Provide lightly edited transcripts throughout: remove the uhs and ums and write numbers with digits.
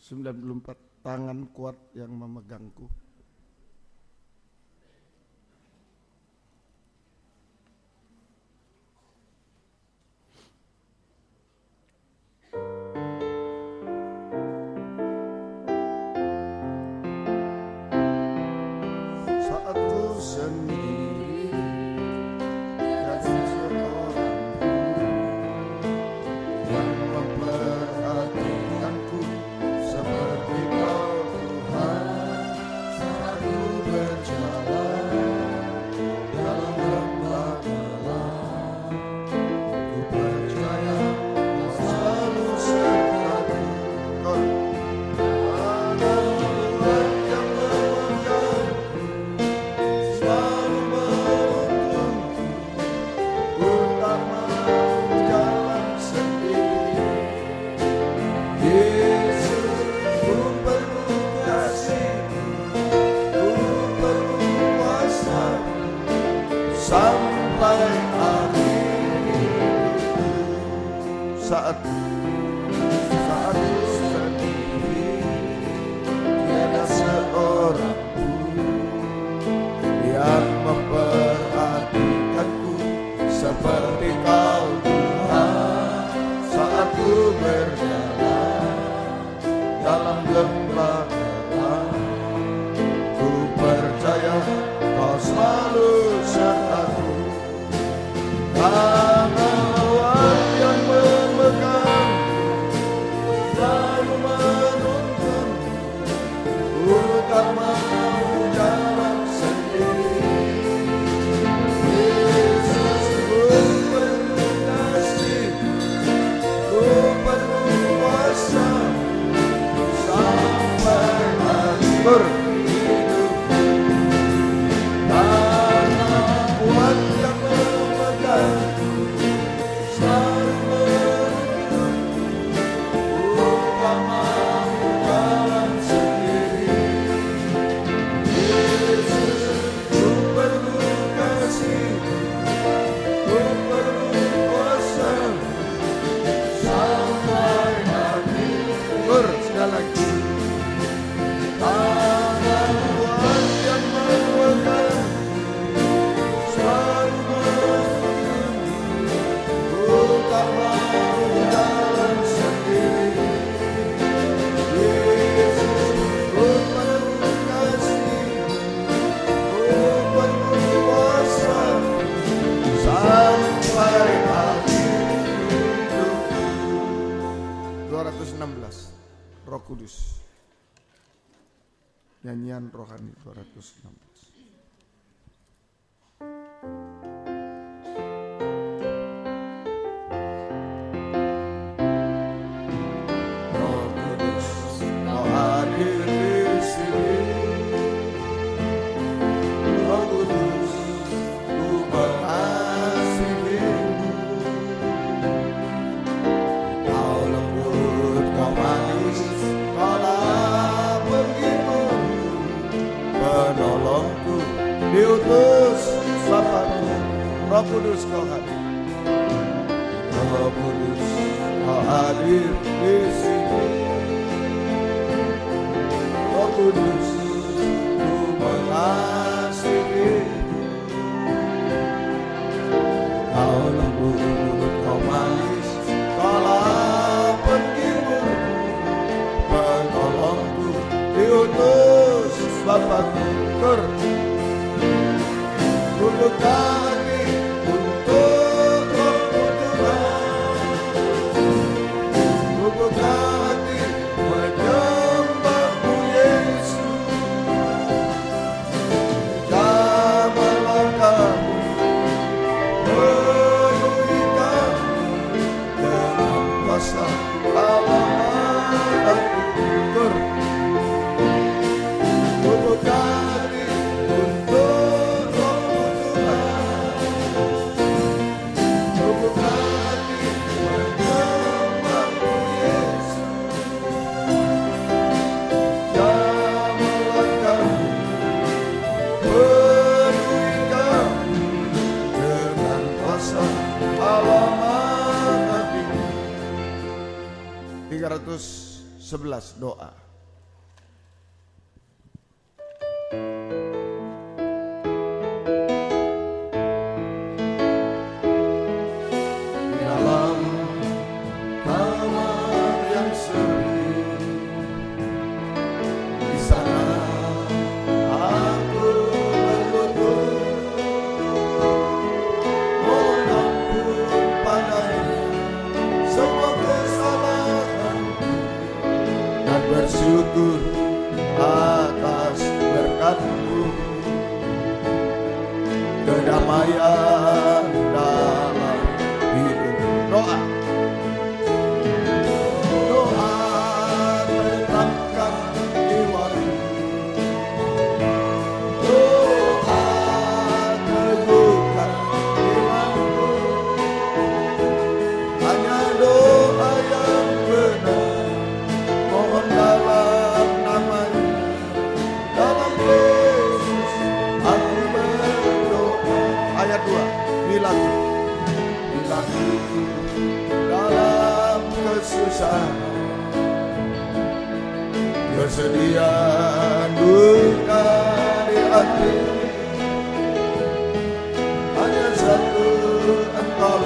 94 tangan kuat yang memegangku. Saat ku sendiri dan seorang yang memperhatikanku seperti Kau Tuhan. Saat ku berjalan dalam lembah gelap, ku percaya Kau selalu sertaku. Sampai akhir saat ku sendiri, tiada seorang pun yang memperhatikanku seperti Kau Tuhan. Saat ku berjalan dalam lembah gelap, ku percaya Kau selalu sertaku. Tangan yang memegang selalu menuntun, ku tak mau jalan sendiri. Yesus, ku perlu kasih, ku perlu kuasa sampai akhir. Roh Kudus, nyanyian rohani 216. Roh Kudus, Kau hadir di sini. Roh Kudus, ku mengasihimu. Kau lembut, Kau manis, Kaulah penghibur, penolongku, diutus Bapakku. Roh Kudus, Kau hadir. Roh Kudus, Kau hadir di sini. Roh Kudus, ku mengasihimu. Kau lembut, Kau manis, Kaulah penghibur, penolongku, diutus Bapakku. Tunduk kaki untuk Roh-Mu Tuhan, tunduk kaki menyembah-Mu Yesus. Jamah langkahmu, penuhi kami dengan kuasa Allah Maha Fitur. Tunduk kaki untuk Roh-Mu Tuhan, tunduk kaki menyembah-Mu Yesus. Jamah langkahmu, penuhi kami dengan kuasa Allah Maha Fitur. 311 11 doa. Dalam kamar yang sepi, di sana aku berlutut, mohon ampun padanya semua kesalahanku, dan bersyukur atas berkat-Mu, kedamaian dalam hidup. Doa, doa menenangkan jiwaku, doa teguhkan imanku, hanya doa yang benar, mohon dalam nama-Nya, dalam Yesus aku berdoa. Ayat 2, bila dalam kesusahan, kesedihan, duka di hati, hanya satu Engkau,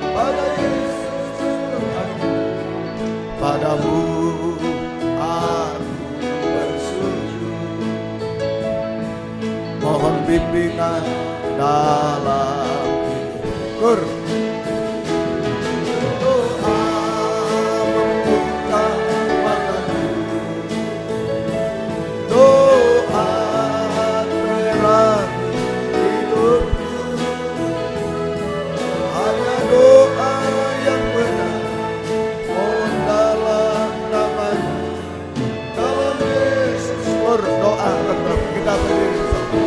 pada Yesus aku, padamu aku bersujud, mohon bimbingan dalam hidup. Doa membuka mataku, doa terangi hidupku, hanya doa yang benar, mohon dalam nama-Nya, dalam Yesus. Berdoa tetap kita berdiri bersama.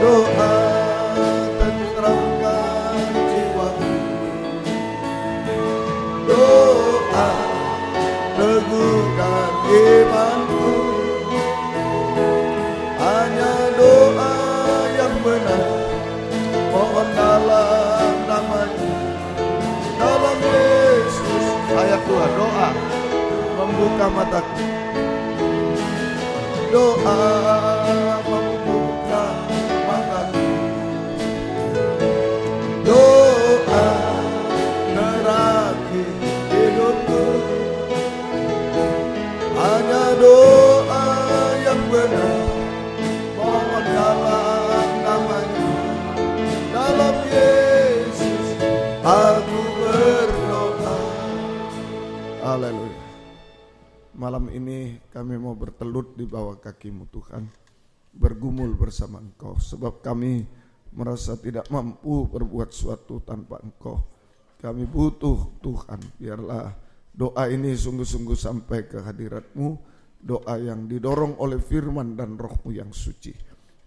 Doa tenteramkan jiwaku, doa teguhkan imanku, hanya doa yang benar, mohon dalam nama-Nya, dalam Yesus. Ayat 2, doa membuka mataku, doa membuka mataku, doa terangi hidupku, hanya doa yang benar, mohon dalam nama-Nya, dalam Yesus aku berdoa. Haleluya. Malam ini kami mau bertelut di bawah kaki-Mu Tuhan, bergumul bersama Engkau, sebab kami merasa tidak mampu berbuat sesuatu tanpa Engkau. Kami butuh Tuhan, biarlah doa ini sungguh-sungguh sampai ke hadirat-Mu, doa yang didorong oleh firman dan Roh-Mu yang suci.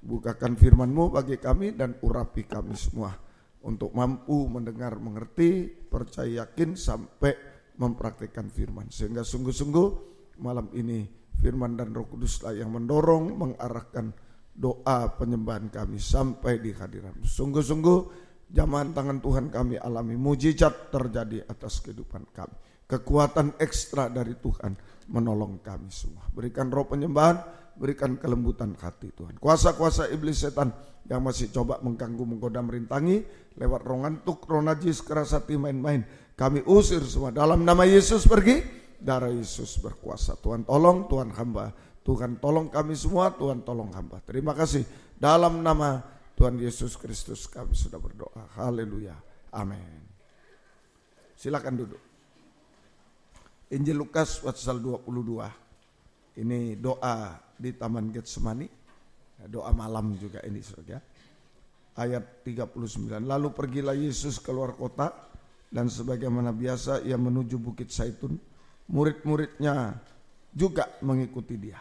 Bukakan firman-Mu bagi kami dan urapi kami semua, untuk mampu mendengar, mengerti, percaya, yakin, sampai mempraktikkan firman. Sehingga sungguh-sungguh malam ini firman dan Roh Kuduslah yang mendorong, mengarahkan doa penyembahan kami sampai di hadirat-Mu. Sungguh-sungguh jamahan tangan Tuhan kami alami, mujizat terjadi atas kehidupan kami, kekuatan ekstra dari Tuhan menolong kami semua. Berikan roh penyembahan, berikan kelembutan hati Tuhan. Kuasa-kuasa iblis setan yang masih coba mengganggu, menggoda, merintangi lewat roh ngantuk, roh najis, keras hati, main-main, kami usir semua dalam nama Yesus. Pergi. Darah Yesus berkuasa. Tuhan tolong, Tuhan hamba. Tuhan tolong kami semua, Tuhan tolong hamba. Terima kasih. Dalam nama Tuhan Yesus Kristus kami sudah berdoa. Haleluya. Amin. Silakan duduk. Injil Lukas pasal 22. Ini doa di Taman Getsemani. Doa malam juga ini, saudara. Ayat 39. Lalu pergilah Yesus keluar kota, dan sebagaimana biasa ia menuju Bukit Zaitun. Murid-muridnya juga mengikuti dia.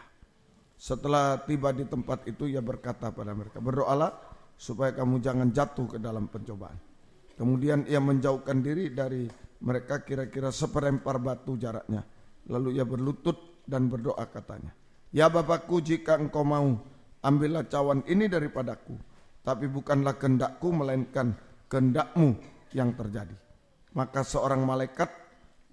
Setelah tiba di tempat itu, ia berkata pada mereka, berdoalah supaya kamu jangan jatuh ke dalam pencobaan. Kemudian ia menjauhkan diri dari mereka kira-kira seperempar batu jaraknya. Lalu ia berlutut dan berdoa katanya, ya Bapakku, jika engkau mau, ambillah cawan ini daripadaku. Tapi bukanlah kehendakku, melainkan kehendak-Mu yang terjadi. Maka seorang malaikat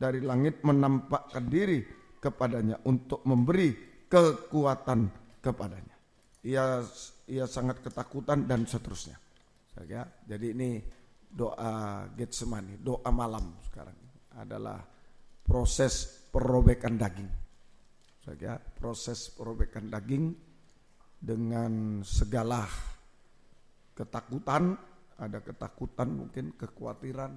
dari langit menampakkan diri kepadanya untuk memberi kekuatan kepadanya. Ia sangat ketakutan dan seterusnya. Jadi ini doa Getsemani, doa malam sekarang adalah proses perobekan daging. Proses perobekan daging dengan segala ketakutan, ada ketakutan mungkin kekhawatiran,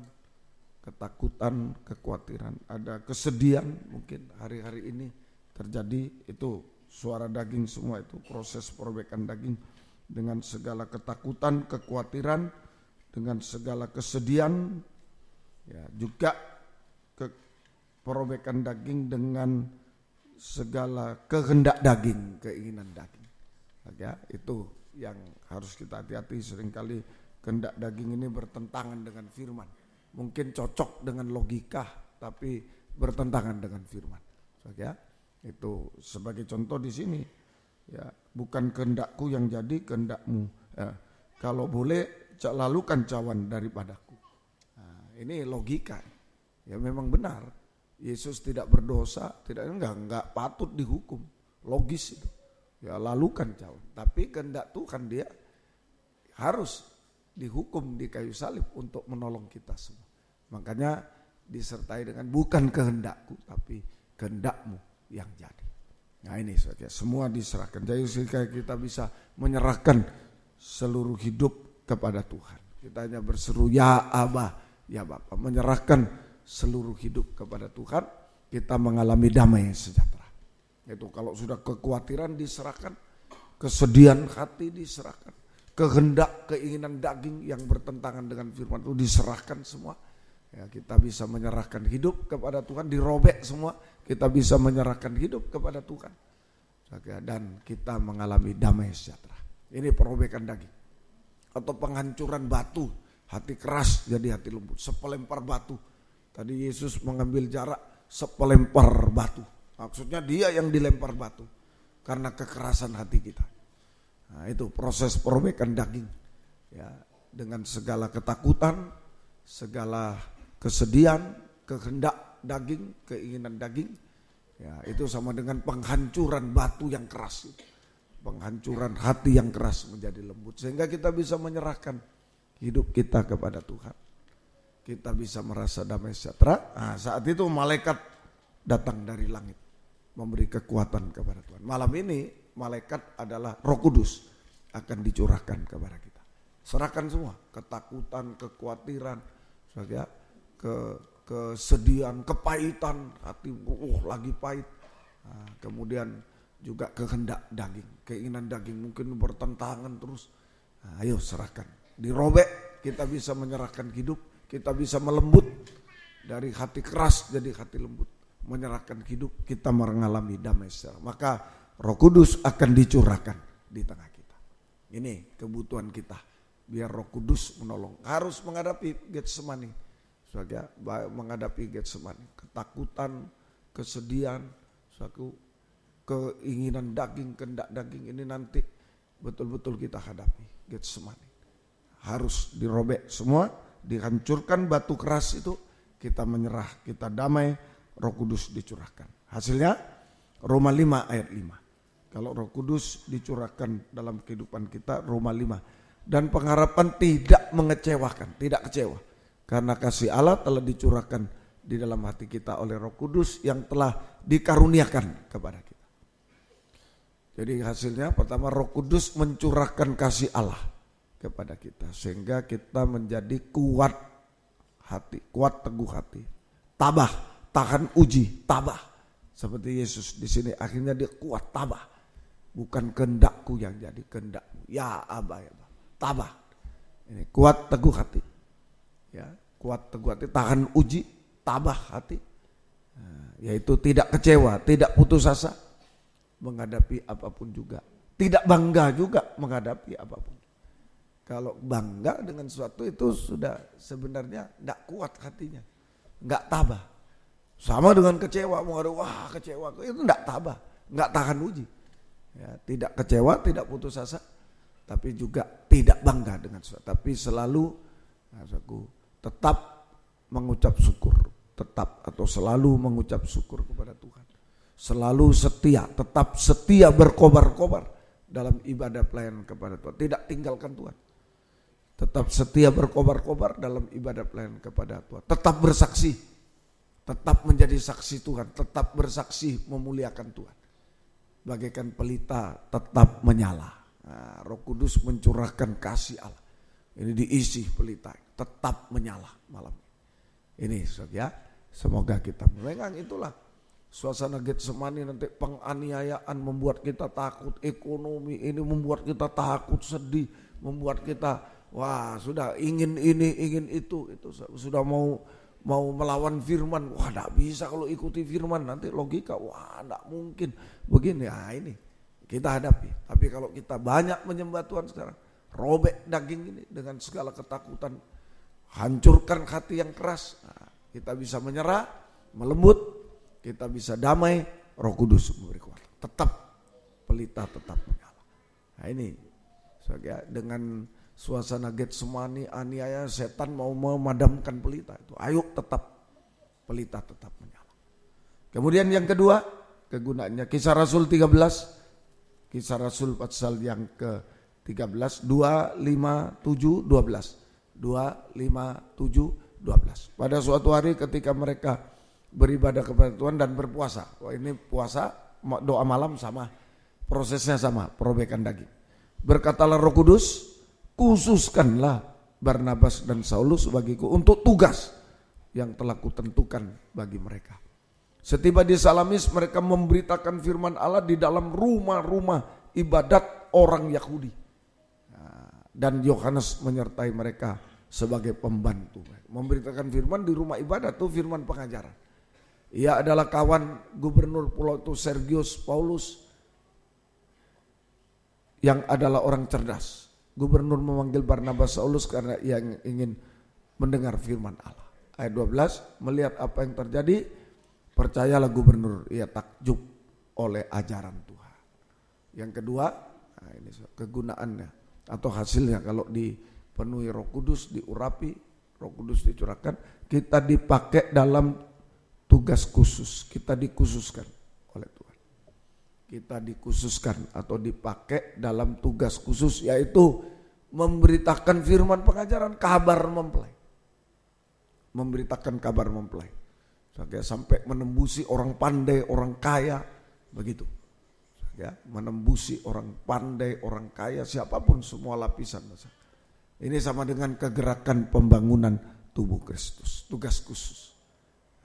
ada kesedihan mungkin hari-hari ini terjadi, itu suara daging semua, itu proses perobekan daging dengan segala ketakutan, kekhawatiran, dengan segala kesedihan, ya juga perobekan daging dengan segala kehendak daging, keinginan daging. Ya, itu yang harus kita hati-hati. Seringkali kehendak daging ini bertentangan dengan firman. Mungkin cocok dengan logika, tapi bertentangan dengan firman. Ya, itu sebagai contoh di sini. Ya, bukan kehendakku yang jadi kehendakmu. Ya, kalau boleh lalukan cawan daripadaku. Nah, ini logika. Ya memang benar. Yesus tidak berdosa, enggak patut dihukum. Logis itu. Ya lalukan cawan. Tapi kehendak Tuhan dia harus dihukum di kayu salib untuk menolong kita semua. Makanya disertai dengan bukan kehendakku tapi kehendakmu yang jadi. Nah ini saja, semua diserahkan. Jadi kita bisa menyerahkan seluruh hidup kepada Tuhan. Kita hanya berseru ya Abah, ya Bapa, menyerahkan seluruh hidup kepada Tuhan, kita mengalami damai sejahtera. Itu kalau sudah kekhawatiran diserahkan, kesedihan hati diserahkan, kehendak, keinginan daging yang bertentangan dengan firman itu diserahkan semua. Ya, kita bisa menyerahkan hidup kepada Tuhan, dirobek semua, kita bisa menyerahkan hidup kepada Tuhan. Dan kita mengalami damai sejahtera. Ini perobekan daging. Atau penghancuran batu, hati keras jadi hati lembut, sepelempar batu. Tadi Yesus mengambil jarak sepelempar batu. Maksudnya dia yang dilempar batu karena kekerasan hati kita. Nah, itu proses perobekan daging. Ya, dengan segala ketakutan, segala kesedihan, kehendak daging, keinginan daging, ya itu sama dengan penghancuran batu yang keras, penghancuran hati yang keras menjadi lembut, sehingga kita bisa menyerahkan hidup kita kepada Tuhan. Kita bisa merasa damai sejahtera. Nah, saat itu malaikat datang dari langit memberi kekuatan kepada Tuhan. Malam ini malaikat adalah Roh Kudus akan dicurahkan kepada kita. Serahkan semua, ketakutan, kekhawatiran, kesedihan, kepahitan, hati lagi pahit. Nah, kemudian juga kehendak daging, keinginan daging mungkin bertentangan terus. Nah, ayo serahkan, dirobek, kita bisa menyerahkan hidup, kita bisa melembut dari hati keras jadi hati lembut, menyerahkan hidup, kita mengalami damai sejahtera. Maka Roh Kudus akan dicurahkan di tengah kita. Ini kebutuhan kita, biar Roh Kudus menolong. Harus menghadapi Getsemani, menghadapi Getsemani, ketakutan, kesedihan, suatu keinginan daging, kehendak daging ini nanti betul-betul kita hadapi. Getsemani harus dirobek semua, dihancurkan batu keras itu, kita menyerah, kita damai, Roh Kudus dicurahkan. Hasilnya Roma 5 ayat 5. Kalau Roh Kudus dicurahkan dalam kehidupan kita, Roma 5. Dan pengharapan tidak mengecewakan, tidak kecewa. Karena kasih Allah telah dicurahkan di dalam hati kita oleh Roh Kudus yang telah dikaruniakan kepada kita. Jadi hasilnya pertama, Roh Kudus mencurahkan kasih Allah kepada kita sehingga kita menjadi kuat hati, kuat teguh hati, tabah, tahan uji, tabah. Seperti Yesus di sini akhirnya dia kuat, tabah. Bukan kehendakku yang jadi kehendakmu. Ya Abah, ya Abah. Tabah. Ini kuat teguh hati. Ya, kuat teguh hati, tahan uji, tabah hati. Nah, yaitu tidak kecewa, tidak putus asa menghadapi apapun juga. Tidak bangga juga menghadapi apapun. Kalau bangga dengan sesuatu itu sudah sebenarnya tidak kuat hatinya. Enggak tabah. Sama dengan kecewa, wah kecewa, itu tidak tabah, enggak tahan uji. Ya, tidak kecewa, tidak putus asa, tapi juga tidak bangga dengan sesuatu. Tapi selalu tetap mengucap syukur. tetap atau selalu mengucap syukur kepada Tuhan. Selalu setia, tetap setia berkobar-kobar dalam ibadah pelayanan kepada Tuhan. Tidak tinggalkan Tuhan. Tetap setia berkobar-kobar dalam ibadah pelayanan kepada Tuhan. Tetap bersaksi, tetap menjadi saksi Tuhan, tetap bersaksi memuliakan Tuhan. Bagaikan pelita tetap menyala. Nah, Roh Kudus mencurahkan kasih Allah. Ini diisi pelita, tetap menyala malam ini. Ya, semoga kita memang itulah suasana Getsemani nanti. Penganiayaan membuat kita takut, ekonomi ini membuat kita takut, sedih, membuat kita wah sudah ingin ini, ingin itu sudah mau melawan firman. Wah tidak bisa kalau ikuti firman, nanti logika wah tidak mungkin begini. Nah ini kita hadapi. Tapi kalau kita banyak menyembah Tuhan sekarang, robek daging ini dengan segala ketakutan, hancurkan hati yang keras, nah, kita bisa menyerah, melembut, kita bisa damai. Roh Kudus memberi kuasa. Tetap pelita tetap menyala. Nah ini dengan suasana Getsemani, aniaya, setan mau memadamkan pelita itu. Ayo tetap pelita tetap menyala. Kemudian yang kedua, kegunaannya Kisah Rasul 13. Kisah Rasul pasal yang ke-13, 2, 5, 7, 12. 2, 5, 7, 12. Pada suatu hari ketika mereka beribadah kepada Tuhan dan berpuasa. Wah ini puasa, doa malam sama, prosesnya sama, perobekan daging. Berkatalah Roh Kudus, khususkanlah Barnabas dan Saulus bagiku untuk tugas yang telah kutentukan bagi mereka. Setiba di Salamis mereka memberitakan firman Allah di dalam rumah-rumah ibadat orang Yahudi. Dan Yohanes menyertai mereka sebagai pembantu. Memberitakan firman di rumah ibadat itu firman pengajaran. Ia adalah kawan gubernur pulau itu Sergius Paulus yang adalah orang cerdas. Gubernur memanggil Barnabas Saulus karena ia ingin mendengar firman Allah. Ayat 12, melihat apa yang terjadi, percayalah gubernur, ia takjub oleh ajaran Tuhan. Yang kedua, nah ini kegunaannya atau hasilnya kalau dipenuhi Roh Kudus, diurapi, Roh Kudus dicurahkan, kita dipakai dalam tugas khusus, kita dikhususkan oleh Tuhan. Kita dikhususkan atau dipakai dalam tugas khusus, yaitu memberitakan firman pengajaran, kabar mempelai. Memberitakan kabar mempelai. Sampai menembusi orang pandai, orang kaya, begitu. Ya, menembusi orang pandai, orang kaya, siapapun, semua lapisan. Ini sama dengan kegerakan pembangunan tubuh Kristus, tugas khusus.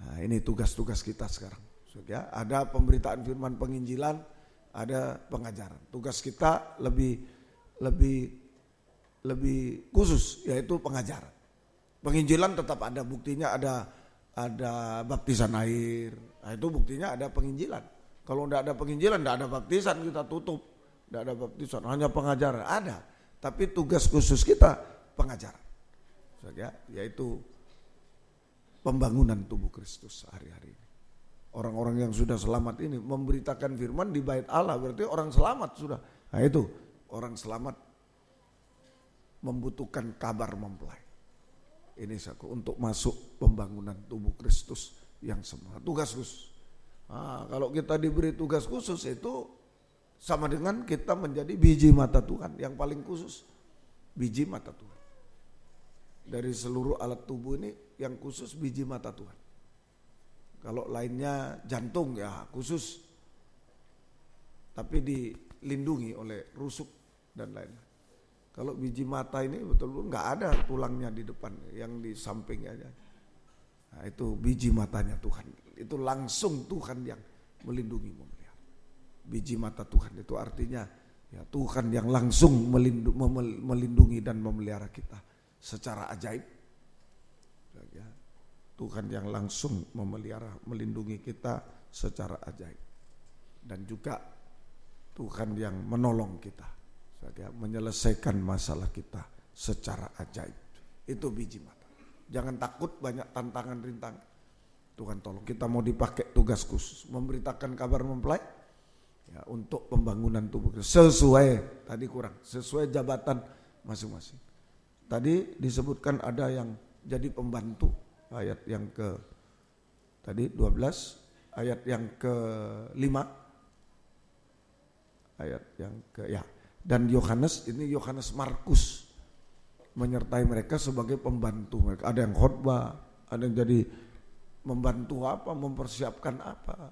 Nah, ini tugas-tugas kita sekarang. Ya, ada pemberitaan firman penginjilan, ada pengajaran. Tugas kita lebih khusus, yaitu pengajaran. Penginjilan tetap ada buktinya, ada baptisan air. Nah, itu buktinya ada penginjilan. Kalau tidak ada penginjilan, tidak ada baptisan, kita tutup. Tidak ada baptisan, hanya pengajaran. Ada, tapi tugas khusus kita pengajaran. Ya, yaitu pembangunan tubuh Kristus hari-hari ini. Orang-orang yang sudah selamat ini memberitakan firman di bait Allah, berarti orang selamat sudah. Nah itu, orang selamat membutuhkan kabar mempelai. Ini untuk masuk pembangunan tubuh Kristus yang semua. Tugas khusus. Nah, kalau kita diberi tugas khusus itu sama dengan kita menjadi biji mata Tuhan yang paling khusus. Biji mata Tuhan. Dari seluruh alat tubuh ini yang khusus biji mata Tuhan. Kalau lainnya jantung ya khusus, tapi dilindungi oleh rusuk dan lain-lain. Kalau biji mata ini betul-betul nggak ada tulangnya di depan, yang di samping aja. Nah, itu biji matanya Tuhan. Itu langsung Tuhan yang melindungi, memelihara. Biji mata Tuhan itu artinya ya Tuhan yang langsung melindungi dan memelihara kita secara ajaib. Ya, Tuhan yang langsung memelihara, melindungi kita secara ajaib. Dan juga Tuhan yang menolong kita, menyelesaikan masalah kita secara ajaib. Itu biji mata. Jangan takut banyak tantangan rintangan. Tuhan tolong, kita mau dipakai tugas khusus, memberitakan kabar mempelai ya, untuk pembangunan tubuh sesuai, tadi kurang, sesuai jabatan masing-masing. Tadi disebutkan ada yang jadi pembantu, ayat yang tadi 12 ayat yang ke-5. Ayat yang dan Yohanes Markus menyertai mereka sebagai pembantu mereka. Ada yang khotbah, ada yang jadi membantu mempersiapkan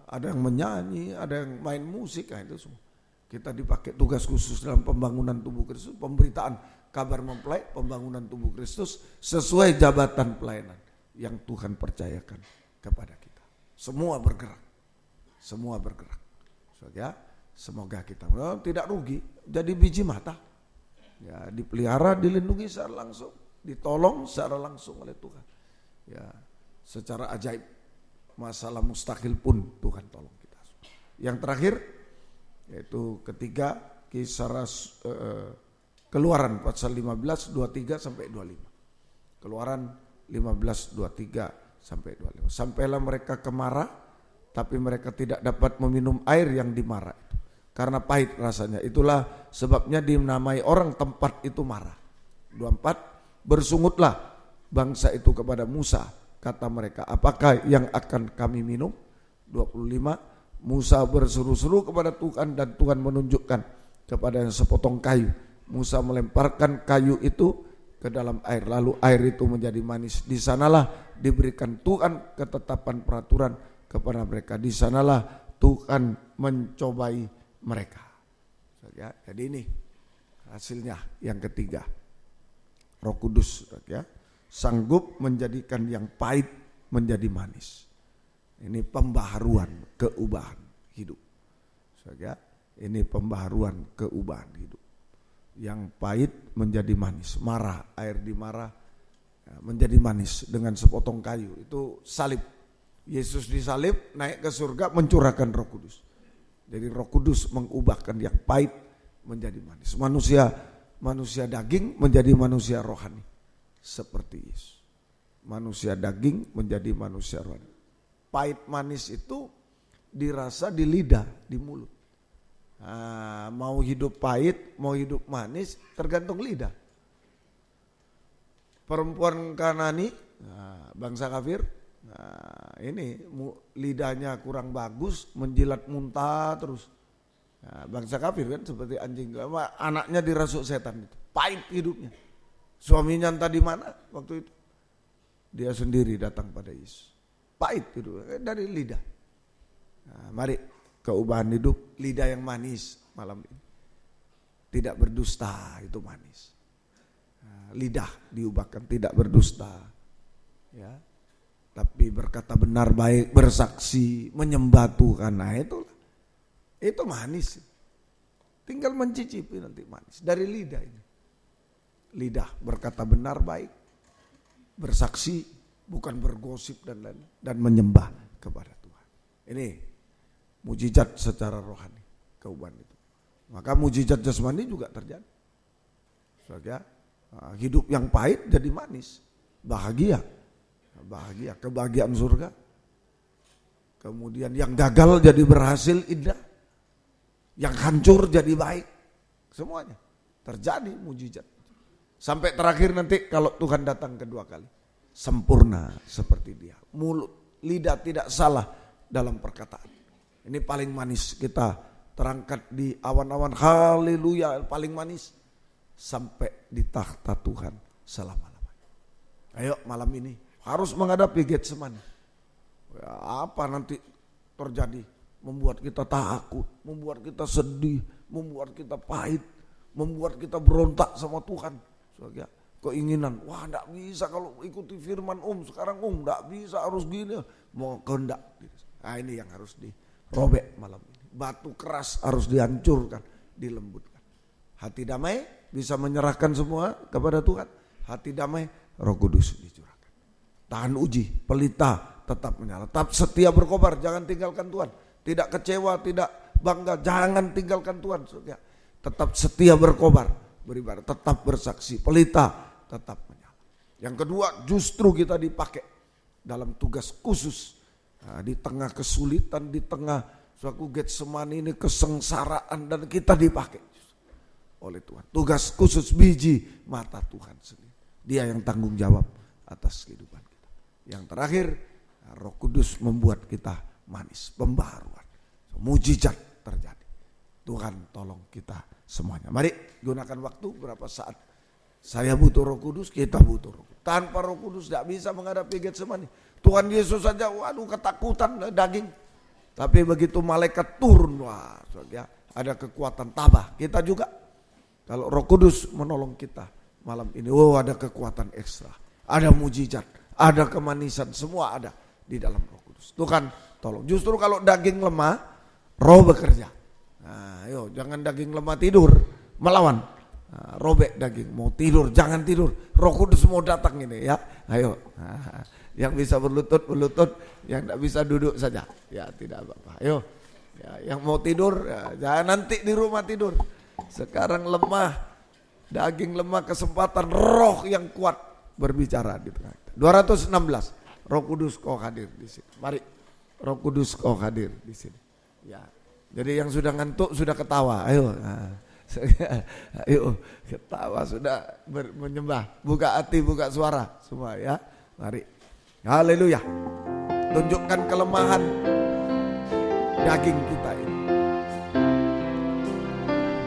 ada yang menyanyi, ada yang main musik, itu semua. Kita dipakai tugas khusus dalam pembangunan tubuh Kristus, pemberitaan kabar mempelai, pembangunan tubuh Kristus sesuai jabatan pelayanan yang Tuhan percayakan kepada kita. Semua bergerak. Semoga kita tidak rugi, jadi biji mata. Ya, dipelihara, dilindungi secara langsung, ditolong secara langsung oleh Tuhan. Ya, secara ajaib, masalah mustahil pun Tuhan tolong kita. Yang terakhir, yaitu ketiga, Keluaran pasal 15, 23 sampai 25. Keluaran 15, 23 sampai 25. Sampailah mereka ke Mara, tapi mereka tidak dapat meminum air yang di Mara itu, karena pahit rasanya. Itulah sebabnya dinamai orang tempat itu Mara. 24, bersungutlah bangsa itu kepada Musa, kata mereka, apakah yang akan kami minum? 25, Musa berseru-seru kepada Tuhan dan Tuhan menunjukkan kepada yang sepotong kayu. Musa melemparkan kayu itu ke dalam air, lalu air itu menjadi manis. Di sanalah diberikan Tuhan ketetapan peraturan kepada mereka. Di sanalah Tuhan mencobai mereka. Jadi ini hasilnya yang ketiga. Roh Kudus sanggup menjadikan yang pahit menjadi manis. Ini pembaharuan, keubahan hidup. Ini pembaharuan, keubahan hidup. Yang pahit menjadi manis, air di Mara menjadi manis dengan sepotong kayu. Itu salib. Yesus disalib, naik ke surga, mencurahkan Roh Kudus. Jadi Roh Kudus mengubahkan yang pahit menjadi manis. Manusia daging menjadi manusia rohani, seperti Yesus. Manusia daging menjadi manusia rohani. Pahit manis itu dirasa di lidah, di mulut. Mau hidup pahit, mau hidup manis, tergantung lidah. Perempuan Kanani, bangsa kafir, ini lidahnya kurang bagus, menjilat muntah terus. Bangsa kafir kan seperti anjing, anaknya dirasuk setan, itu pahit hidupnya. Suaminya entah di mana waktu itu, dia sendiri datang pada Yesus. Pahit hidupnya dari lidah. Mari keubahan hidup, lidah yang manis malam ini. Tidak berdusta, itu manis. Lidah diubahkan tidak berdusta, ya, tapi berkata benar, baik, bersaksi, menyembah Tuhan. Nah itu manis. Tinggal mencicipi nanti manis dari lidah ini. Lidah berkata benar, baik, bersaksi, bukan bergosip dan lain, dan menyembah kepada Tuhan. Ini mujizat secara rohani, keubahan itu. Maka mujizat jasmani juga terjadi. Hidup yang pahit jadi manis, bahagia, kebahagiaan surga. Kemudian yang gagal jadi berhasil, indah. Yang hancur jadi baik. Semuanya terjadi mujizat. Sampai terakhir nanti kalau Tuhan datang kedua kali, sempurna seperti Dia. Mulut, lidah tidak salah dalam perkataan. Ini paling manis, kita terangkat di awan-awan, haleluya, paling manis sampai di tahta Tuhan selama-lamanya. Ayo malam ini harus menghadapi Getsemani. Apa nanti terjadi? Membuat kita takut, membuat kita sedih, membuat kita pahit, membuat kita berontak sama Tuhan. Keinginan, wah enggak bisa kalau ikuti firman sekarang enggak bisa, harus gini, mau kehendak. Nah ini yang harus dirobek malam ini. Batu keras harus dihancurkan, dilembutkan. Hati damai bisa menyerahkan semua kepada Tuhan. Hati damai, Roh Kudus dicurahkan. Tahan uji, pelita, tetap menyala. Tetap setia berkobar, jangan tinggalkan Tuhan. Tidak kecewa, tidak bangga, jangan tinggalkan Tuhan. Tetap setia berkobar, beribadah, tetap bersaksi, pelita, tetap menyala. Yang kedua, justru kita dipakai dalam tugas khusus. Di tengah kesulitan, di tengah suatu Getsemani ini, kesengsaraan, dan kita dipakai oleh Tuhan. Tugas khusus, biji mata Tuhan sendiri. Dia yang tanggung jawab atas kehidupan kita. Yang terakhir, Roh Kudus membuat kita manis, pembaharuan, mujizat terjadi. Tuhan tolong kita semuanya. Mari gunakan waktu berapa saat. Saya butuh Roh Kudus, kita butuh Roh Kudus. Tanpa Roh Kudus tidak bisa menghadapi Getsemani. Tuhan Yesus saja, waduh ketakutan daging. Tapi begitu malaikat turun, wah, ya, ada kekuatan tabah. Kita juga, kalau Roh Kudus menolong kita malam ini, ada kekuatan ekstra. Ada mujizat, ada kemanisan, semua ada di dalam Roh Kudus. Tuhan tolong. Justru kalau daging lemah, Roh bekerja. Nah, ayo jangan daging lemah tidur, melawan. Nah, robek daging, mau tidur, jangan tidur. Roh Kudus mau datang ini ya. Ayo. Nah, yang bisa berlutut, yang tidak bisa duduk saja. Ya tidak apa-apa. Ayo. Ya, yang mau tidur, ya, jangan nanti di rumah tidur. Sekarang lemah, daging lemah, kesempatan roh yang kuat berbicara di tengah kita. 216. Roh Kudus kau hadir di sini. Mari. Roh Kudus kau hadir di sini. Ya. Jadi yang sudah ngantuk sudah ketawa. Ayo. Nah. Ayo ketawa sudah menyembah. Buka hati, buka suara semua ya. Mari. Haleluya. Tunjukkan kelemahan daging kita ini.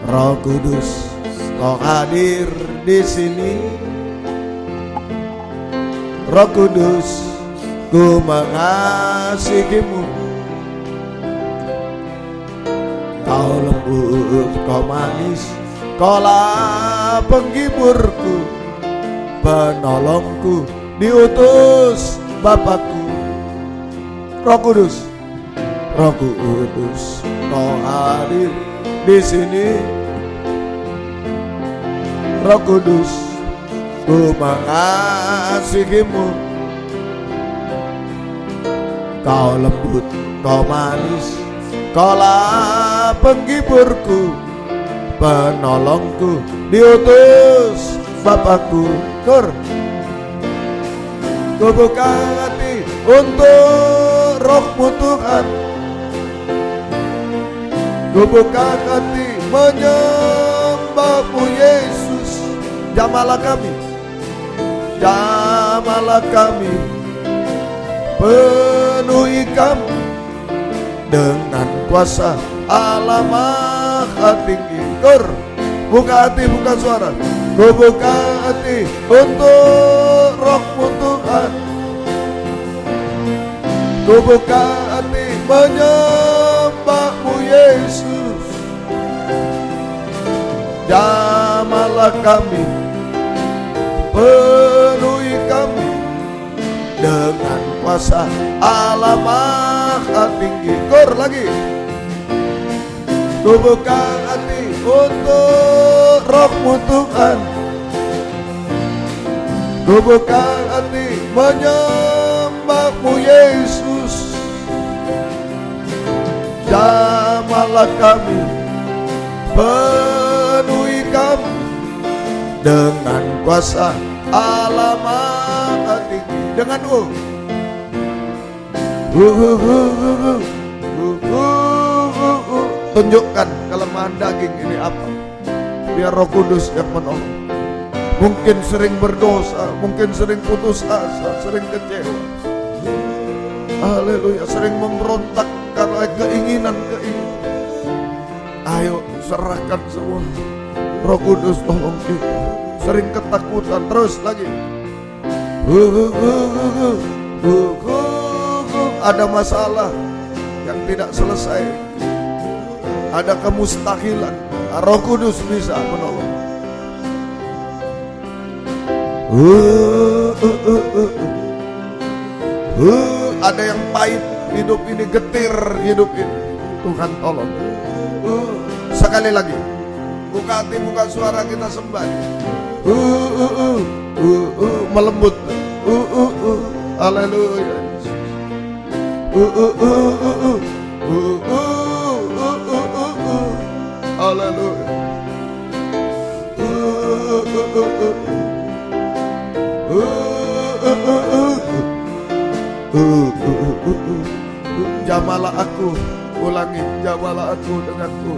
Roh Kudus kau hadir di sini. Roh Kudus ku mengasihimu. Kau lembut, kau manis, kaulah penghiburku, penolongku, diutus Bapakku. Roh Kudus kau hadir di sini. Roh Kudus, ku mengasihimu. Kau lembut, kau manis, kaulah penghiburku, penolongku, diutus Bapakku. Ku buka hati untuk Roh-Mu Tuhan. Ku buka hati menyembah-Mu Yesus. Jamalah kami, penuhi kami dengan kuasa Allah Maha Tinggi. Buka hati, buka suara. Ku buka hati untuk Roh-Mu Tuhan. Ku buka hati menyembah-Mu Yesus. Jamalah kami, penuhi kami dengan kuasa Allah Maha Tinggi. Lagi. Ku buka hati untuk Roh-Mu Tuhan. Ku buka hati menyembah-Mu Yesus. Jamalah kami, penuhi kami dengan kuasa Allah Maha Tinggi. Dengan tunjukkan kelemahan daging ini apa. Biar Roh Kudus yang menolong. Mungkin sering berdosa, mungkin sering putus asa, sering kecewa. Haleluya, sering memberontak karena keinginan. Ayo serahkan semua. Roh Kudus tolong kita. Sering ketakutan, terus lagi. Ada masalah yang tidak selesai, ada kemustahilan. Roh Kudus bisa menolong. Ada yang pahit hidup ini, getir hidup ini. Tuhan tolong. Sekali lagi, buka hati, buka suara, kita sembah. Melembut. Haleluya. Haleluya. Jamalah aku, ulangi, jamalah aku denganku.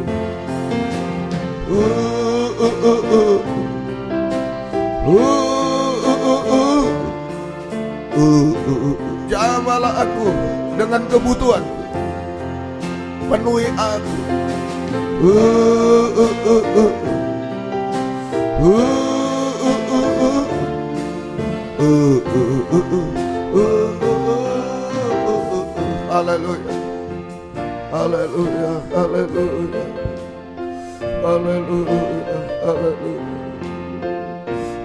Jamalah terimalah aku dengan kebutuhan. Penuhi aku. Haleluya. Haleluya. Haleluya. Haleluya. Haleluya.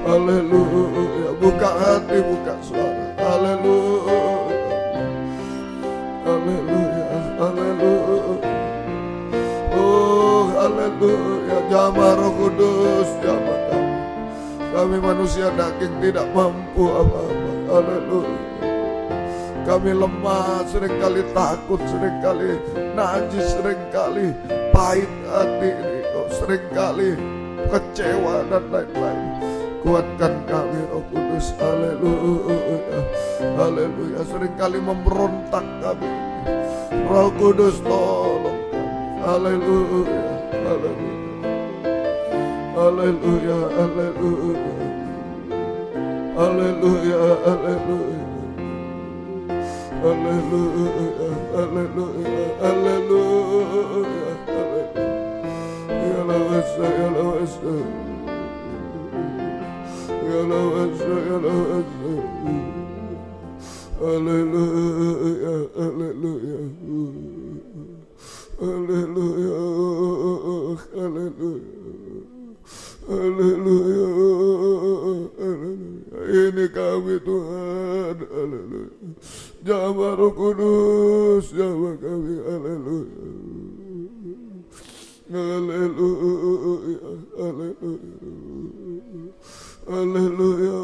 Haleluya. Buka hati, buka suara. Haleluya. Haleluya. Haleluya. Oh, haleluya. Jamah Roh Kudus, jamah kami. Kami manusia daging tidak mampu apa-apa. Haleluya. Kami lemah, seringkali takut, seringkali najis, seringkali pahit hati ini, seringkali kecewa dan lain-lain. Kuatkan kami Roh Kudus. Haleluya. Haleluya. Seringkali memberontak kami. Roh Kudus tolong kami. Haleluya. Haleluya. Haleluya. Haleluya. Haleluya. Haleluya. Haleluya. Haleluya. Haleluya. Ya lawasa, ya lawasa. Ya lawasa, ya lawasa. Haleluya. Haleluya. Haleluya. Haleluya. Haleluya. Ini kami Tuhan. Haleluya. Jamah Roh Kudus, jamah kami. Haleluya. Haleluya. Haleluya. Haleluya.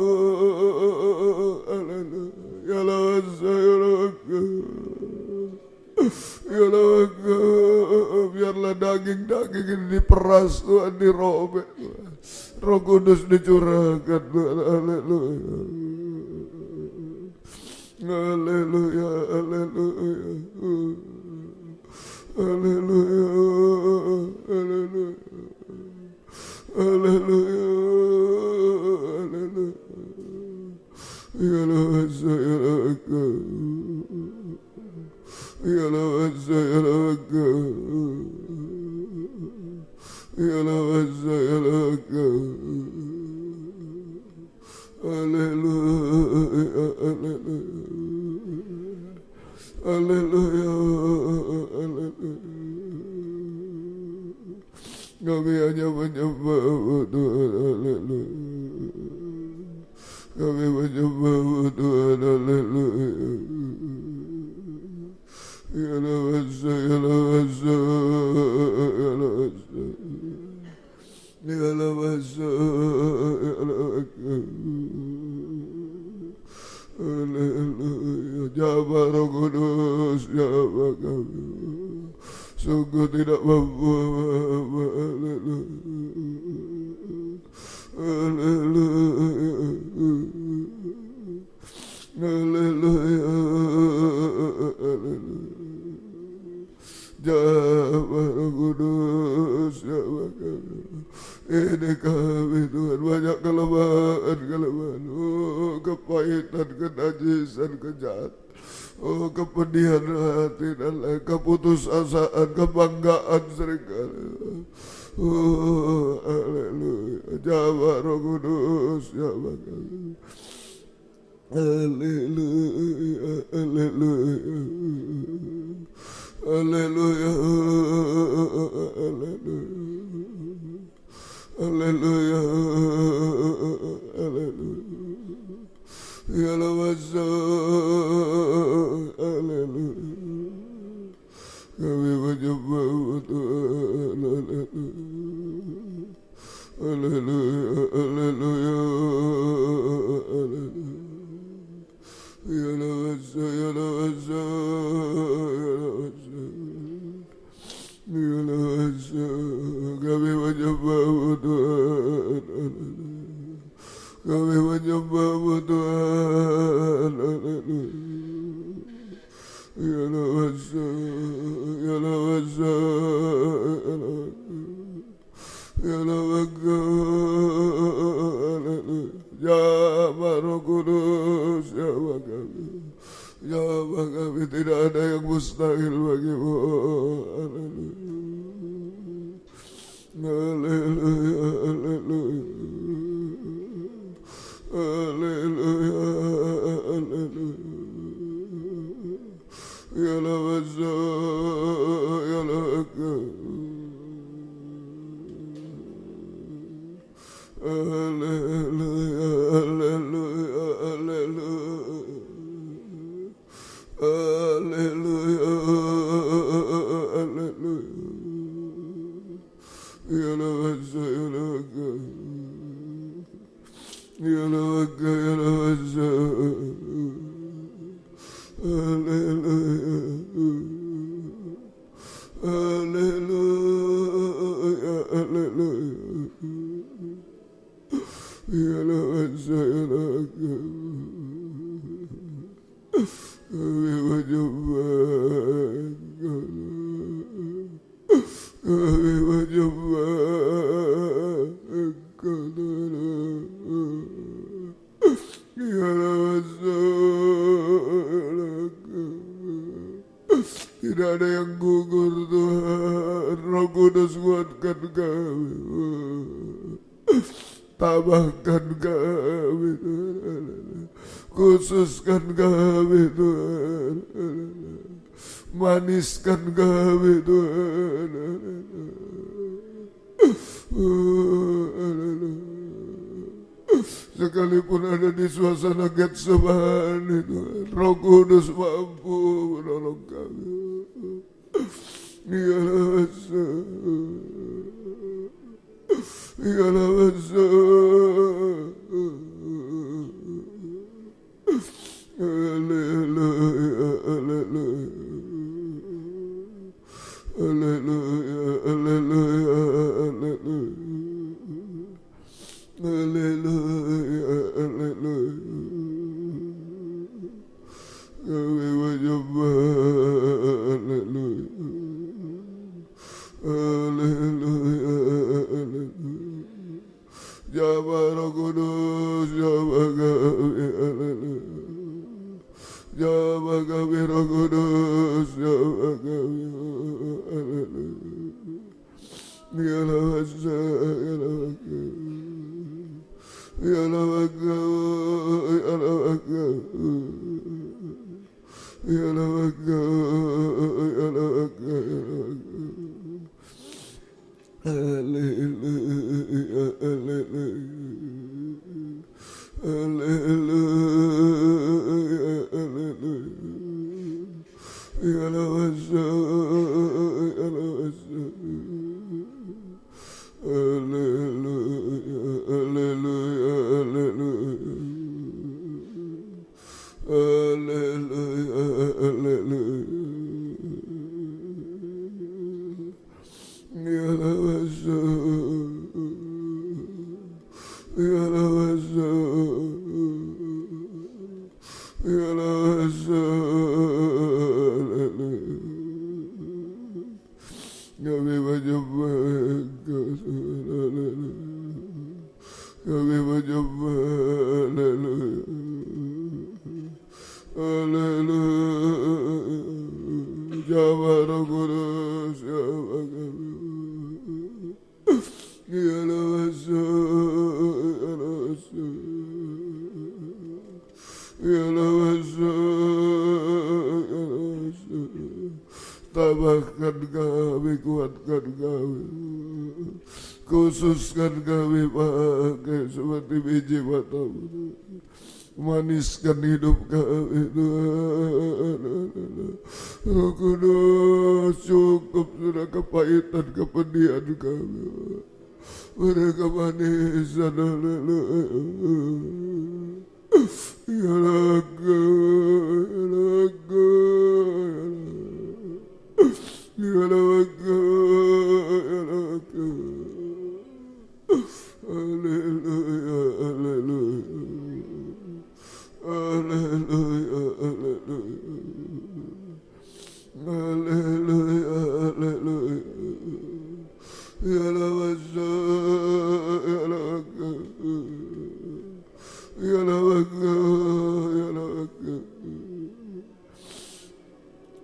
Haleluya. Ya lawasa, ya lawasa. Ya lawasa. Biarlah daging-daging ini diperas Tuhan, dirobek Tuhan. Roh Kudus dicurahkan Tuhan. Haleluya. Haleluya. Haleluya. Haleluya. Haleluya. Haleluya. Haleluya. Ya lawasa, ya lawasa. Ya lawasa, ya lawasa. Ya lawasa, ya lawasa. Haleluya. Haleluya. Haleluya. Haleluya. Kami hanya menyembah Tuhan. Haleluya. Kami menyembah Tuhan. Haleluya. Ya lawasa, ya lawasa. Ya lawasa. Ya lawasa, ya lawasa. Haleluya. Jamah Roh Kudus, jamah kami. Sungguh tidak mampu apa-apa. Haleluya. Haleluya. Haleluya. Haleluya. Jamah Roh Kudus, jamah kami. Ini kami Tuhan, banyak kelemahan, oh kepahitan, kenajisan, kejahatan, oh kepedihan hati dan lain, keputusasaan, kebanggaan seringkali. Oh haleluya. Jamah Roh Kudus, jamah kami. Haleluya. Haleluya. Haleluya. Haleluya. Haleluya. Haleluya. Ya lawasa. Haleluya. Kami menyembah Tuhan. Haleluya. Haleluya. Haleluya. Ya lawasa, ya lawasa. Ya lawasa. Ya lawasa. Kami menyembah Tuhan. Kami menyembah Tuhan. Ya lawasa, ya lawasa. Ya lawasa. Jamah Roh Kudus, jamah kami. Jamah Tidak ada yang gugur Tuhan. Roh Kudus kuatkan kami, tambahkan kami Tuhan, khususkan kami Tuhan, maniskan kami Tuhan. Sekalipun ada di suasana Getsemani Tuhan, Roh Kudus mampu menolong kami. Tambahkan kami, kuatkan kami, khususkan kami pakai seperti biji matamu, maniskan hidup kami Tuhan. Roh Kudus, cukup sudah kepahitan kepedihan kami, mereka manisan. Ya lagu, ya lagu, ya lagu, ya lagu. Haleluya, haleluya, haleluya, haleluya, haleluya, haleluya. Ya lagu, ya lagu, ya lagu, ya lagu.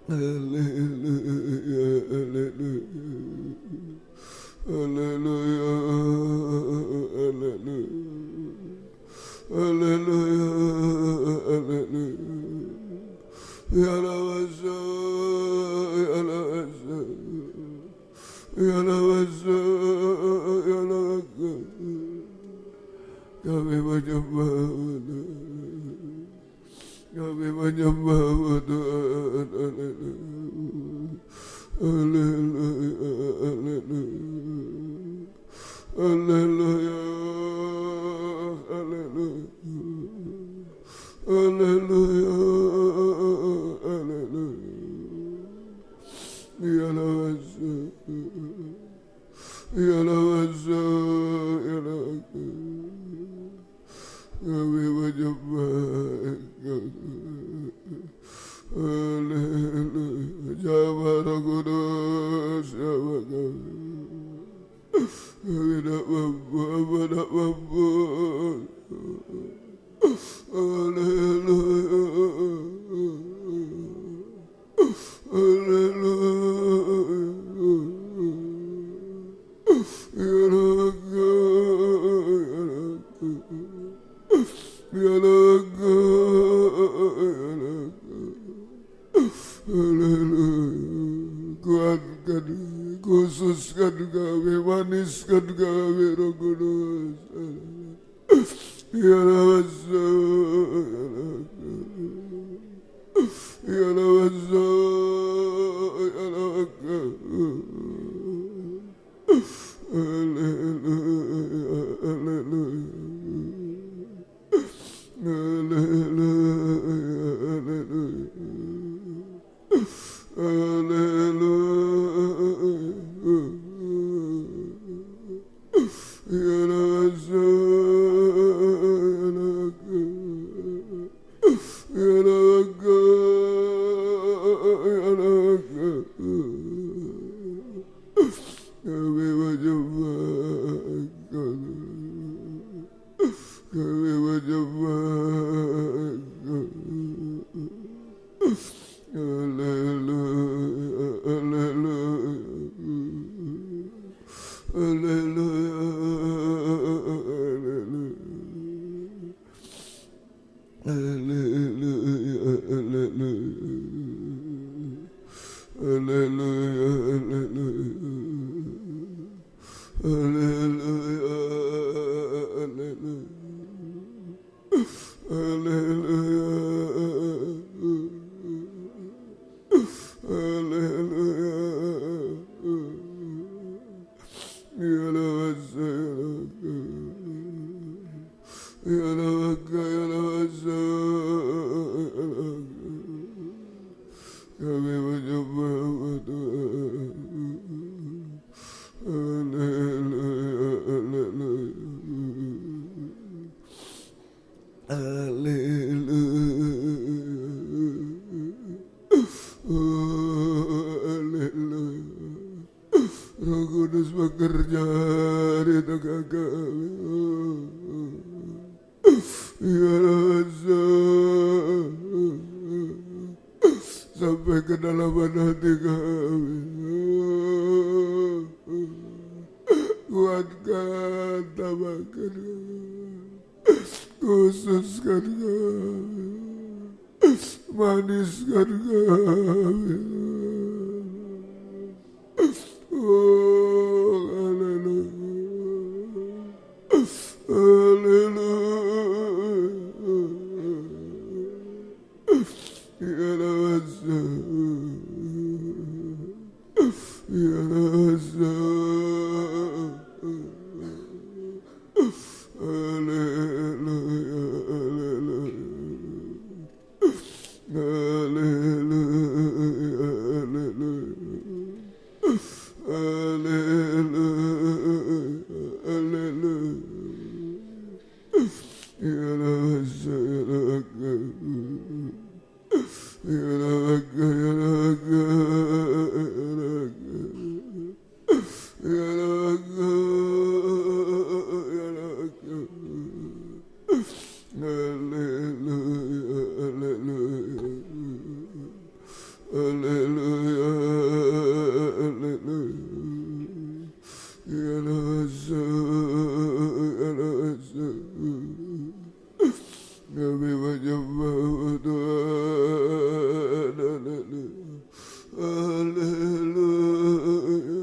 Haleluya, haleluya, haleluya. Kami menyembah Tuhan. Haleluya, haleluya, haleluya, haleluya. Ya Namaste, ya Namaste, ya Namaste. Kami menyembah haleluya. Jawab Kudus, jawab kami. Kami tak mampu, tak mampu. Haleluya, haleluya. Ya Raga, ya Raga, ya Raga. Haleluya. Kuatkan, khususkan kami, maniskan kami, Roh Kudus. Ya Namaste, ya Namaste, ya Namaste. Haleluya, haleluya, haleluya, haleluya. Ya Namaste, ya Namaste, ya Namaste. Kami menyembah, kami menyembah. Haleluya, haleluya, haleluya, haleluya, haleluya, haleluya, haleluya, haleluya, haleluya. Ya Namaste, ya Namaste, ya Namaste. Kami menyembah Tuhan. Haleluya, haleluya, haleluya. Roh Kudus bekerja di tengah kami. Ya Raja, sampai ke dalam hati kami. Kuatkan, tambahkan kami, khususkan kami, maniskan kami. Oh, haleluya, haleluya. Ya Namaste, ya Namaste. Haleluya, haleluya, haleluya, haleluya. Haleluya, haleluya. Ya Namaste, ya Namaste. Ya Namaste, ya Namaste, ya Namaste, ya Namaste. Haleluya, haleluya, haleluya, haleluya. Ya Namaste, ya Namaste. Kami menyembah Tuhan. Haleluya, haleluya.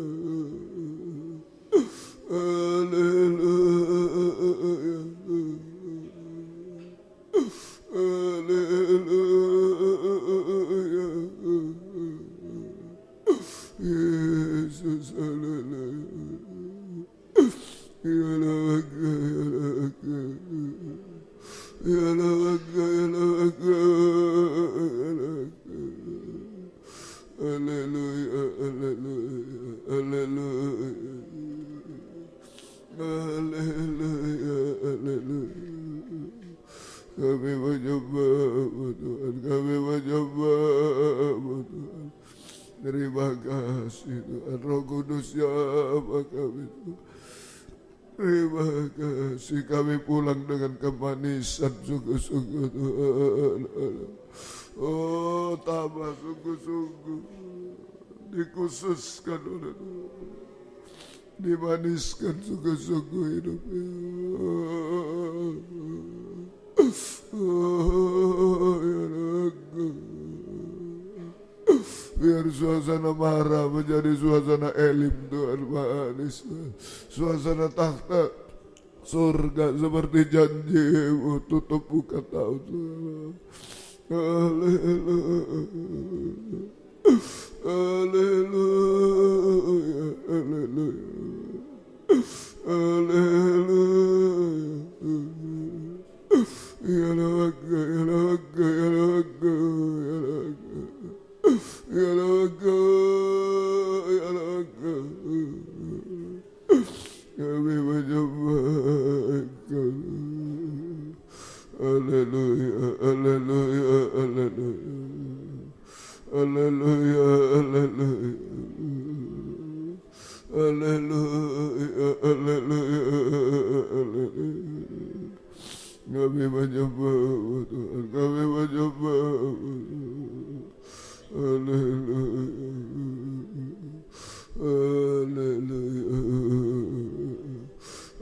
Kami mencoba Tuhan, kami mencoba Tuhan. Terima kasih Tuhan, Roh Kudus siapa kami Tuhan. Terima kasih, kami pulang dengan kemanisan sungguh-sungguh Tuhan. Oh, tambah sungguh-sungguh dikhususkan oleh Tuhan, dimaniskan sungguh-sungguh hidupnya. Oh, ya Raga. Biar suasana marah menjadi suasana elim Tuhan, manis. Suasana tahta surga seperti janji-Mu, tutup buka tahu Tuhan. Haleluya, haleluya, haleluya, haleluya. Ya Raga, ya Raga, ya Raga, ya Raga. Ya Raga, ya Raga, kami mencoba Engkau. Haleluya, haleluya, haleluya, haleluya, haleluya, haleluya, haleluya, haleluya. Kami mencoba Tuhan, kami mencoba. Haleluya, haleluya,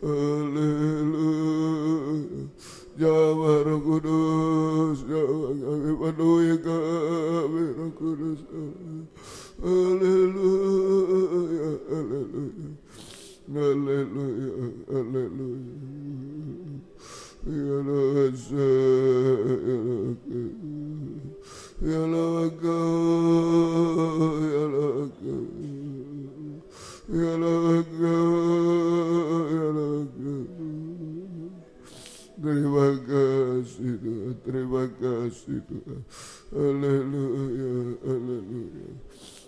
haleluya. Jawab Roh Kudus, jawab kami, penuhi kami Roh Kudus. Haleluya, haleluya, haleluya, haleluya. Ya Raja, ya Raja. Ya Raga, ya Raga, ya Raga, ya Raga. Terima kasih Tuhan, terima kasih Tuhan. Haleluya, haleluya.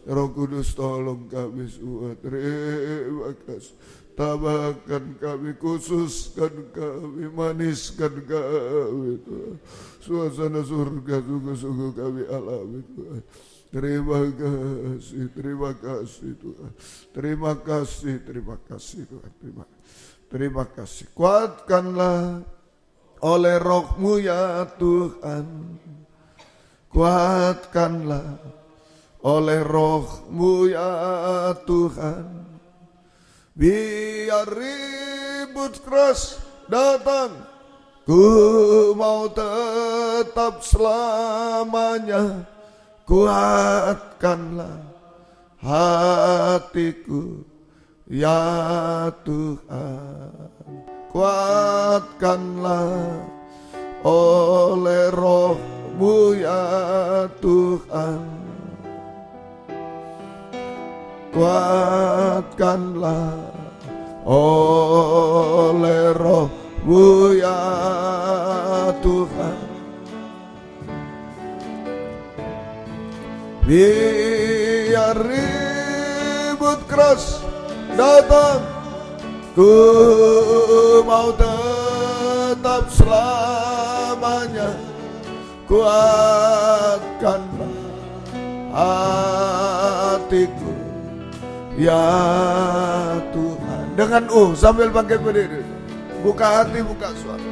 Roh Kudus tolong kami semua, terima kasih. Tambahkan kami, khususkan kami, maniskan kami Tuhan. Suasana surga sungguh-sungguh kami alami Tuhan. Terima kasih Tuhan. Terima kasih Tuhan. Terima kasih. Kuatkanlah oleh Roh-Mu ya Tuhan. Kuatkanlah oleh Roh-Mu ya Tuhan. Biar ribut keras datang, ku mau tetap selamanya. Kuatkanlah hatiku ya Tuhan. Kuatkanlah oleh Roh-Mu ya Tuhan. Kuatkanlah oleh Roh-Mu ya Tuhan. Biar ribut keras datang, ku mau tetap selamanya. Kuatkanlah hatiku ya Tuhan. Dengan sambil bangkit berdiri, buka hati, buka suara.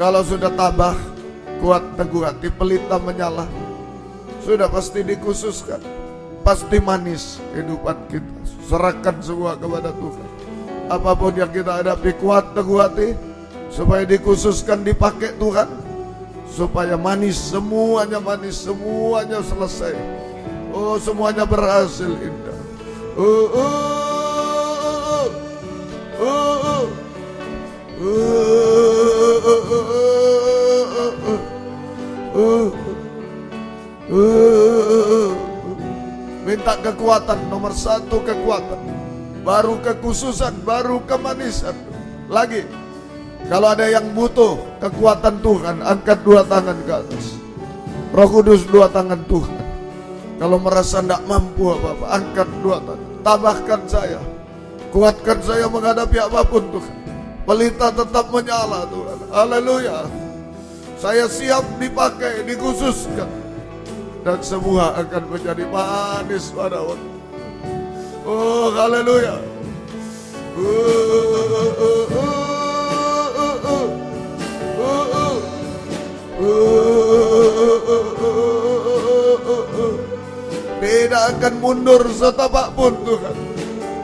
Kalau sudah tabah, kuat teguh hati, pelita menyala, sudah pasti dikhususkan, pasti manis kehidupan kita. Serahkan semua kepada Tuhan. Apapun yang kita hadapi, kuat teguh hati, supaya dikhususkan, dipakai Tuhan, supaya manis, semuanya selesai. Oh, semuanya berhasil indah. Minta kekuatan, nomor satu kekuatan. baru kekhususan, baru kemanisan. Lagi, kalau ada yang butuh kekuatan Tuhan, angkat dua tangan ke atas. Roh Kudus, dua tangan Tuhan. Kalau merasa tidak mampu apa-apa, angkat dua tangan. Tambahkan saya, kuatkan saya menghadapi apapun Tuhan. Pelita tetap menyala Tuhan. Haleluya. Saya siap dipakai, dikhususkan, dan semua akan menjadi manis pada waktu. Oh, haleluya. Tidak akan mundur setapak pun Tuhan.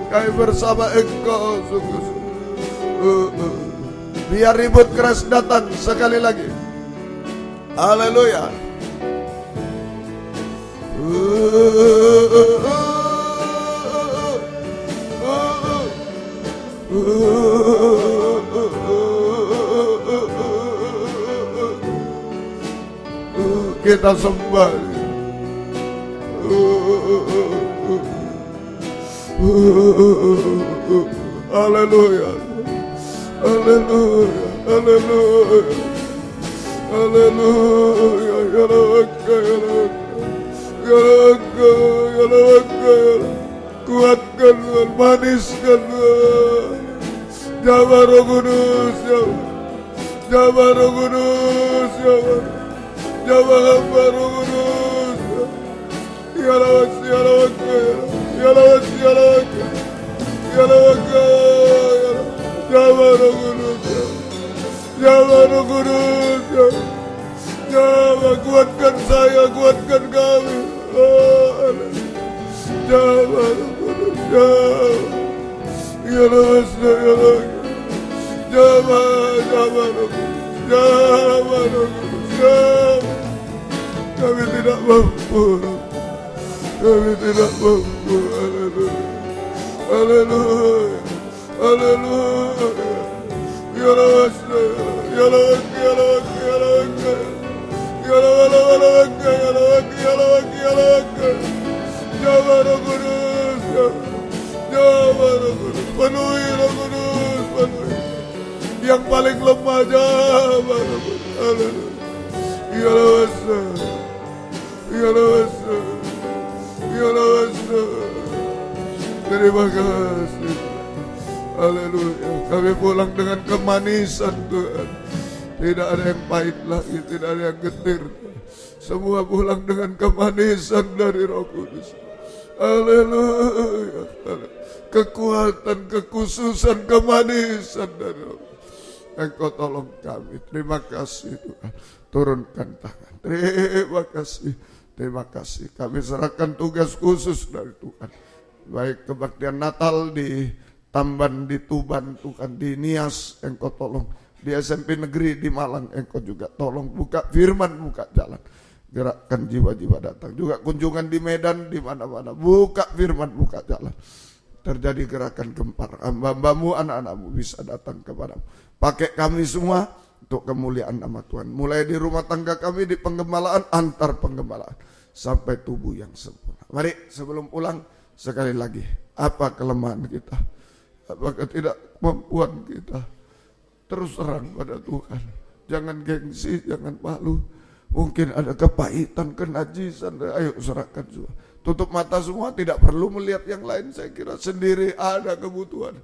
Kami bersama Engkau sungguh-sungguh. Biar ribut keras datang sekali lagi. Haleluya. Kita sembah. Haleluya. Haleluya. Haleluya. Haleluya. Kuatkan Tuhan, maniskan Tuhan. Jawab Roh Kudus, jawab Roh Kudus, jawab hamba Roh Kudus. Ya lawak, ya lawak, ya lawak, ya lawak, ya lawak, jawab Roh Kudus, jawab Roh Kudus, jawab, kuatkan saya, kuatkan kami. Jawab Roh Kudus, jawab, ya lawak, ya lawak, jawab Roh Kudus, jawab Roh Kudus, jawab. Kami tidak mampu. Kami tidak mampu. Haleluya. Haleluya. Haleluya. Ya Lawak, ya Lawak, ya Lawak, ya Lawak, ya Lawak, ya Lawak, ya Lawak, ya Lawak. Jawab Roh Kudus, jawab Roh Kudus, penuhi Roh Kudus, penuhi. Yang paling lemah jawab Roh Kudus. Haleluya. Ya Lawak, ya Lawak. Ya Lord, terima kasih. Haleluya. Kami pulang dengan kemanisan Tuhan. Tidak ada yang pahit lagi, tidak ada yang getir. Semua pulang dengan kemanisan dari Roh Kudus. Haleluya. Kekuatan, kekhususan, kemanisan dari Roh Kudus. Engkau tolong kami. Terima kasih Tuhan. Turunkan tangan. Terima kasih. Terima kasih. Kami serahkan tugas khusus dari Tuhan. Baik kebaktian Natal di Tamban, di Tuban, Tuhan, di Nias, Engkau tolong. Di SMP Negeri di Malang, Engkau juga tolong. Buka firman, buka jalan. Gerakkan jiwa-jiwa datang. Juga kunjungan di Medan, di mana-mana. Buka firman, buka jalan. Terjadi gerakan gempar. Hamba-hambamu, anak-anakmu bisa datang kepadamu. Pakai kami semua untuk kemuliaan nama Tuhan. Mulai di rumah tangga kami, di penggembalaan, antar penggembalaan, sampai tubuh yang sempurna. Mari sebelum pulang, sekali lagi, apa kelemahan kita? Apakah tidak kemampuan kita? Terus terang pada Tuhan. Jangan gengsi, jangan malu. Mungkin ada kepahitan, kenajisan. Ayo serahkan semua. Tutup mata semua, tidak perlu melihat yang lain. Saya kira sendiri ada kebutuhan.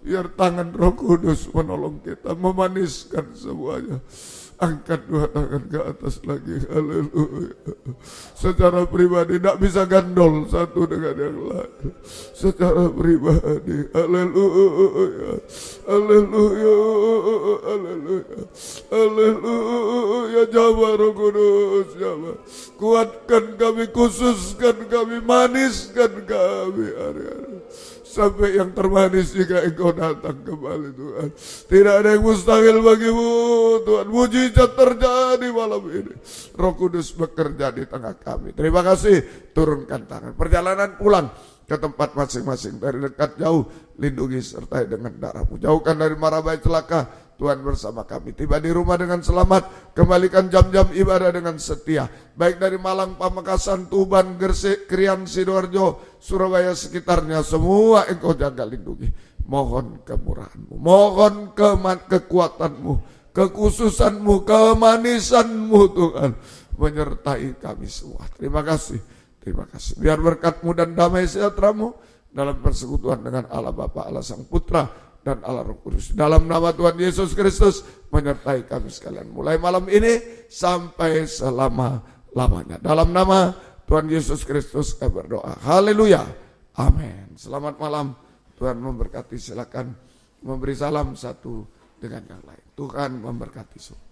Biar tangan Roh Kudus menolong kita, memaniskan semuanya. Angkat dua tangan ke atas lagi. Haleluya. Secara pribadi tidak bisa gandol satu dengan yang lain. Secara pribadi. Haleluya. Haleluya. Haleluya. Haleluya. Jawab Roh Kudus. Jawab. Kuatkan kami, khususkan kami, maniskan kami hari-hari. Sampai yang termanis jika Engkau datang kembali Tuhan. Tidak ada yang mustahil bagimu Tuhan. Mujizat terjadi malam ini. Roh Kudus bekerja di tengah kami. Terima kasih. Turunkan tangan. Perjalanan pulang ke tempat masing-masing. Dari dekat jauh, lindungi sertai dengan darah-Mu. Jauhkan dari mara bahaya celaka. Tuhan bersama kami. Tiba di rumah dengan selamat, kembalikan jam-jam ibadah dengan setia. Baik dari Malang, Pamekasan, Tuban, Gresik, Krian, Sidoarjo, Surabaya sekitarnya, semua Engkau jaga lindungi. Mohon kemurahan-Mu, mohon kekuatan-Mu, kekhususan-Mu, kemanisan-Mu Tuhan, menyertai kami semua. Terima kasih. Terima kasih. Biar berkat-Mu dan damai sejahtera-Mu dalam persekutuan dengan Allah Bapa, Allah Sang Putra, dan Allah Roh Kudus. Dalam nama Tuhan Yesus Kristus menyertai kami sekalian. Mulai malam ini sampai selama-lamanya. Dalam nama Tuhan Yesus Kristus kami berdoa. Haleluya. Amin. Selamat malam. Tuhan memberkati. Silakan memberi salam satu dengan yang lain. Tuhan memberkati semua.